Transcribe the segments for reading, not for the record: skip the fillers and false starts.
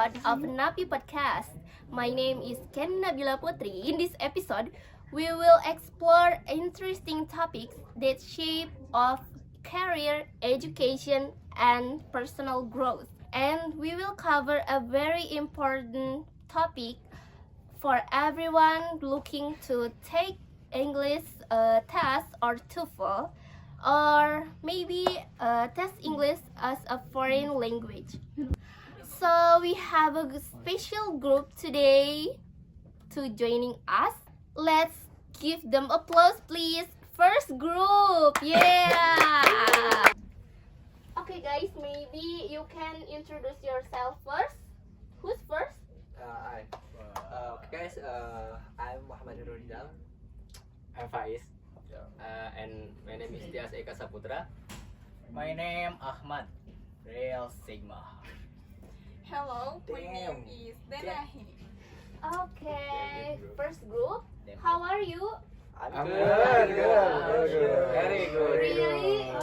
episode of Napi Podcast. My name is Ken Nabila Putri. In this episode, we will explore interesting topics that shape of career, education, and personal growth. And we will cover a very important topic for everyone looking to take English test or TOEFL, or maybe test English as a foreign language. So we have a special group today to joining us. Let's give them applause, please. First group, yeah. Okay, guys, maybe you can introduce yourself first. Who's first? Okay guys, I'm Muhammad Ridal. I'm Faiz. And my name is Tias Eka Saputra. My name Ahmad. Real Sigma. Hello, my Damn. name is Denahi. Okay, first group. How are you? I'm good. Very good. Really?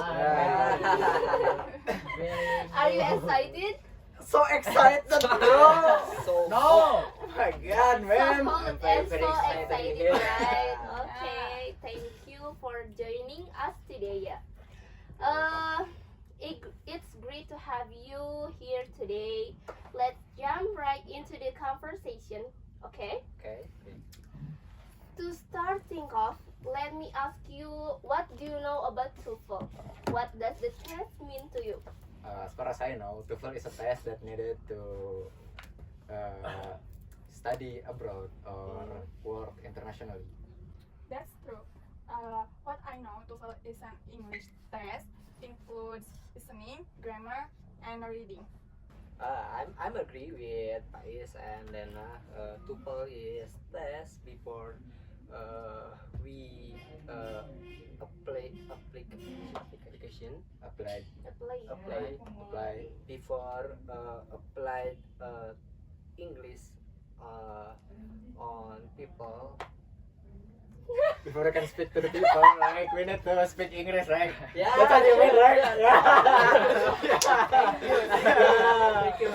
Are you excited? So excited, bro. So No. Oh my God, So man. hot very, and very so excited excited, here. right? Okay, thank you for joining us today. It's great to have you here today. Let's jump right into the conversation, okay? Okay. To start things off, let me ask you, what do you know about TOEFL? What does the test mean to you? As far as I know, TOEFL is a test that needed to study abroad or work internationally. That's true. What I know, TOEFL is an English test, includes listening, grammar, and reading. I'm agree with Faiz and Lena. TOEFL is test before we application Applied. apply before applied English on people. Before I can speak to the people, like we need to speak English, right? Yeah, That's what you mean, right? Thank you.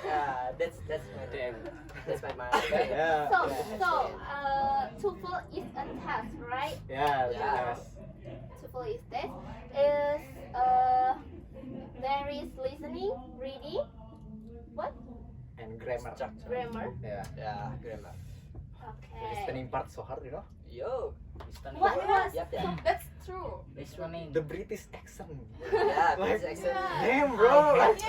Yeah, that's my dream. That's my mind. Yeah. TOEFL is a test, right? Yeah. Yeah. Yes. TOEFL is test. There is listening, reading, what? And grammar. Grammar. Yeah. Yeah, grammar. The Okay. listening part so hard, you know. Yo. What? Yep. That's true. The British accent. Yeah, Like, that's accent. damn, bro. Like,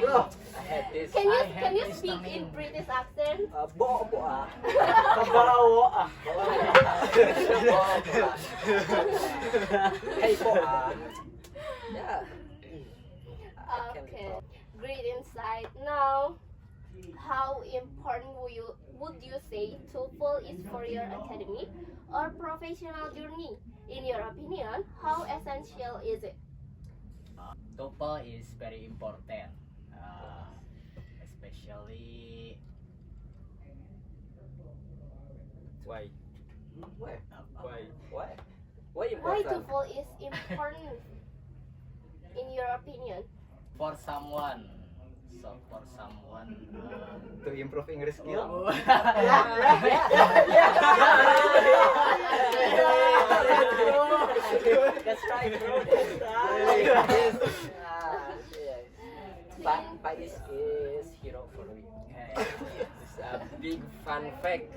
bro. I had this. Can you speak in British accent? Bo. Kebawa. Hey bo. Yeah. I can Okay, talk. great insight. Now, how important would you say TOEFL is for your academic or professional journey? In your opinion, how essential is it? TOEFL is very important, especially Why? Why? Why Why important? TOEFL is important in your opinion? for someone. So for someone, To improve English skill. oh, That's right, bro. That's right. Yes. Faiz is hero for me. It's a big fun fact.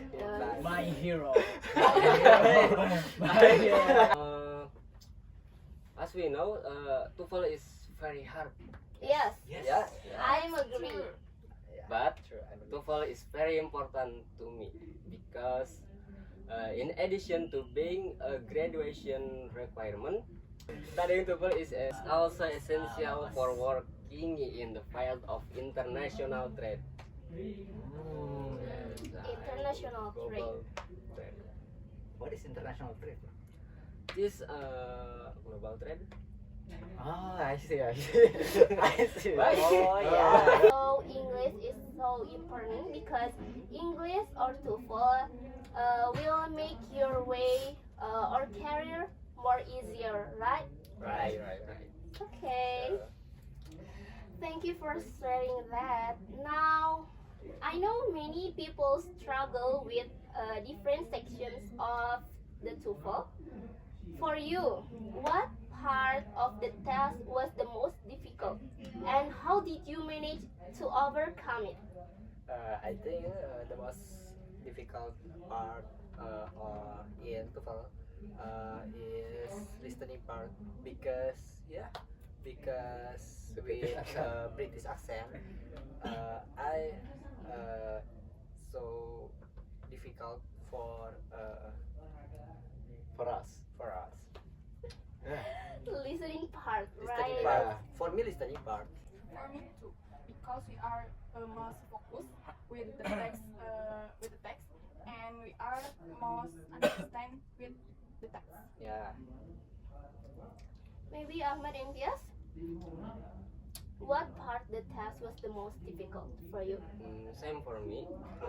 my hero. As we know, TOEFL is very hard. Yes, Yeah. I'm agree. True. But TOEFL is very important to me because in addition to being a graduation requirement, studying TOEFL is also essential for working in the field of international trade. International trade. Global trade. What is international trade? This global trade. I see. I see. Oh, yeah. So English is so important because English or TOEFL will make your way or career more easier, right? Right. Okay. Thank you for sharing that. Now, I know many people struggle with different sections of the TOEFL. For you, what part of the test was the most difficult, and how did you manage to overcome it? I think the most difficult part or in TOEFL is listening part because because with British accent I so difficult for us. Yeah. Listening part, Listening right? part. For me, listening part. For me too, because we are most focused with the text, and we are most understand with the text. Yeah. Maybe Ahmad and Tias? What part the test was the most difficult for you? Same for me.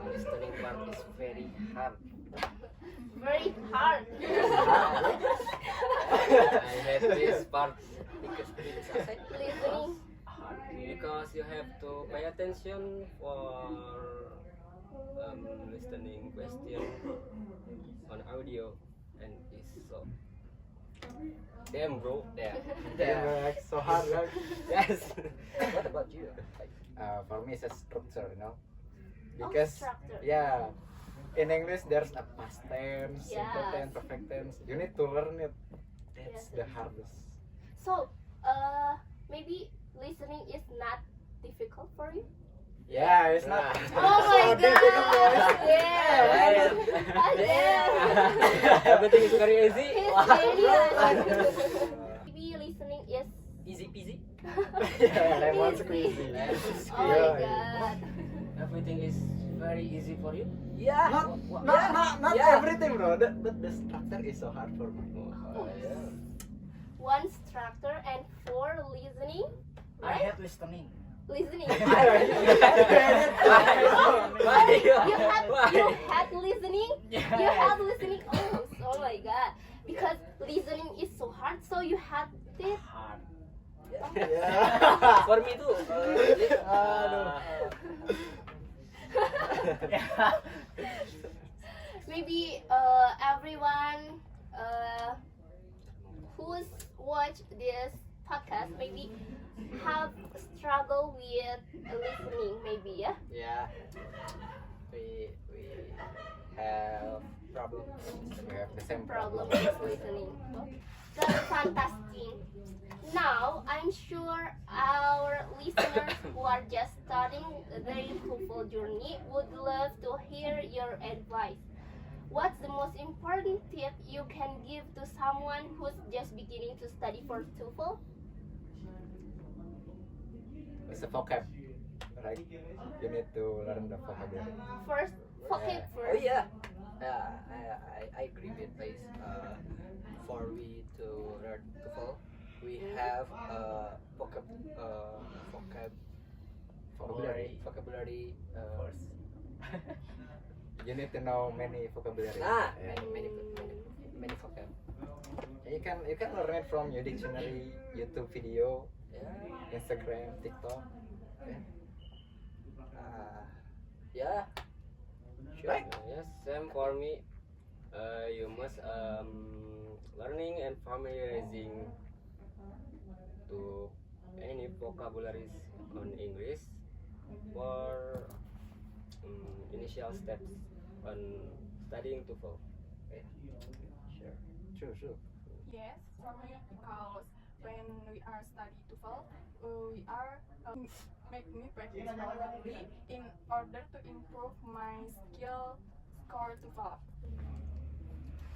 Listening part is very hard. Very hard. I hate this part because British accent. Listening. Because you have to pay attention for listening question on audio and it's so damn bro damn. Yeah, so hard, right? Yes. What about you? For me, it's a structure, you know, Oh, because structure. yeah, in English there's a past tense, simple Yes. tense, perfect tense. You need to learn it. That's Yes. the hardest. So, maybe listening is not difficult for you? Yeah, it's not. Oh my so difficult, god! guys. Yeah! Yeah! Everything is very easy. He's Wow. genius! Maybe listening is Easy peasy. Yeah, lemon easy. squeezy. Oh my god! Everything is very easy for you. Yeah, not Yeah. everything, bro. The structure is so hard for me. Oh, yeah. One structure and 4 listening. I Right? hate listening. Listening. Why? You had listening. You had listening. Oh my god! Because listening is so hard, so you had it. Hard. Yeah. For me too. Maybe everyone who's watched this podcast maybe have struggle with listening. Maybe yeah. Yeah. We have problems. We have the same Problem problem. with listening. That's fantastic. Now, I'm sure our listeners who are just starting their TOEFL journey would love to hear your advice. What's the most important tip you can give to someone who's just beginning to study for TOEFL? It's a vocab, right? You need to learn the vocabulary. First, vocab Oh first. yeah. I agree with this. For we to learn TOEFL, we have vocabulary First. You need to know many vocabulary. Ah, Yeah. many vocab. You can learn it from your dictionary, YouTube video, Yeah. Instagram, TikTok. Yeah. Yeah. Sure. Right. Yes, same for me. You must learning and familiarizing to any vocabularies on English for initial steps on studying TOEFL. Okay. Sure. Yes, for me, because when we are study TOEFL, we are make me practice regularly in order to improve my skill score TOEFL.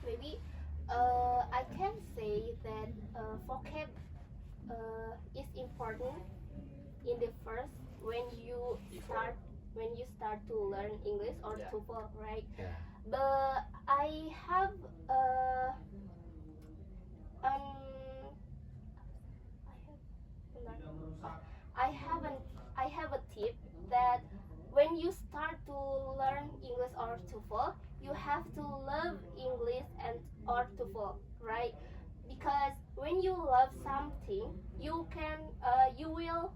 Maybe I can say that vocab is important in the first when you start to learn English or Yeah. TOEFL, right? Yeah. But I have I have a tip that when you start to learn English or TOEFL, you have to love English and or TOEFL, right? Because when you love something, you can you will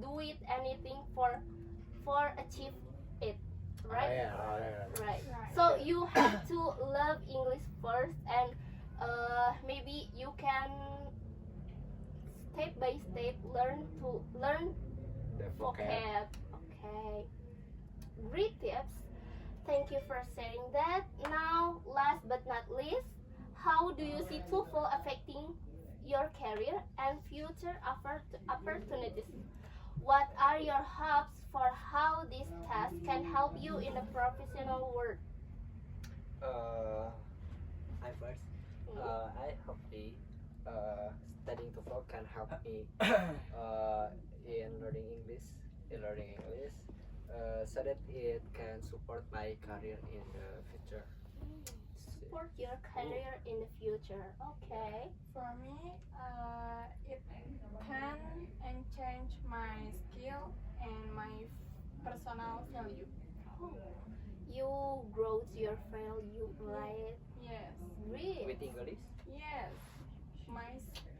do it anything before achieve it, right? Oh, yeah. Right. Right. So you have to love English first, and maybe you can step by step learn The vocab. vocab. Okay. Great tips. Thank you for sharing that. Now, last but not least, how do you see TOEFL affecting your career and future opportunities? What are your hopes for how this test can help you in the professional world? I first. I hope the studying TOEFL can help me in learning English, so that it can support my career in the future. Support your career in the future. Okay. For me, it can and change my skill and my personal value. Oh, you grow your value, right? Yes, Great. With English. yes, my skill.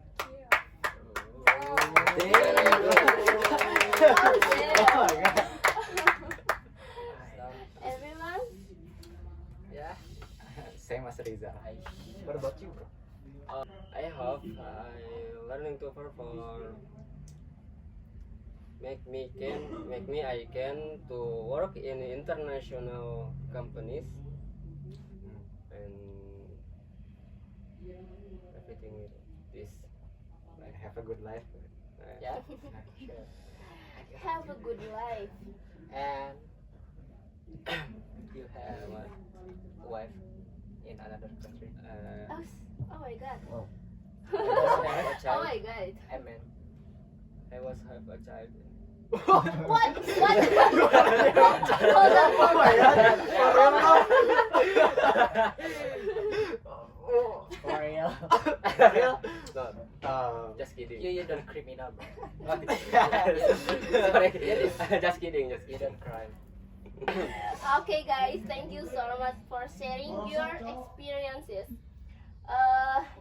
Everyone? Yeah. Same as Riza. What about you, bro? I hope I learning TOEFL for make me I can to work in international companies and everything with this. Have a good life. Yeah. Sure. Have a good life. And you have a wife in another country. Oh my god. Wow. A Oh child. my god. I mean, I was have a child. What? Hold on. Oh my god. for real. No, just kidding. You don't criminal, bro. Sorry. Just kidding. You don't crime. Okay, guys, thank you so much for sharing your experiences.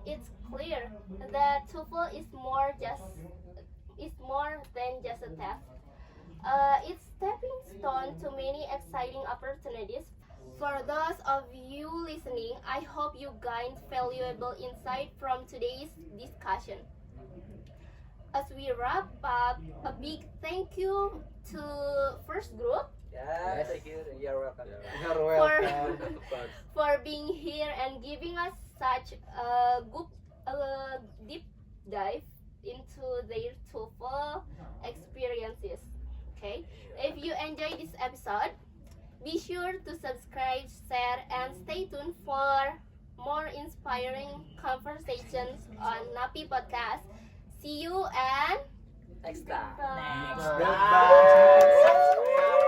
It's clear that TOEFL is more than just a test. It's stepping stone to many exciting opportunities. For those of you listening, I hope you gained valuable insight from today's discussion. As we wrap up, a big thank you to First Group Yeah, Yes. thank you. You're welcome. You're for welcome. for being here and giving us such a good deep dive into their TOEFL experiences. Okay, if you enjoyed this episode, be sure to subscribe, share, and stay tuned for more inspiring conversations on Napi Podcast. See you and Next time. bye. Goodbye.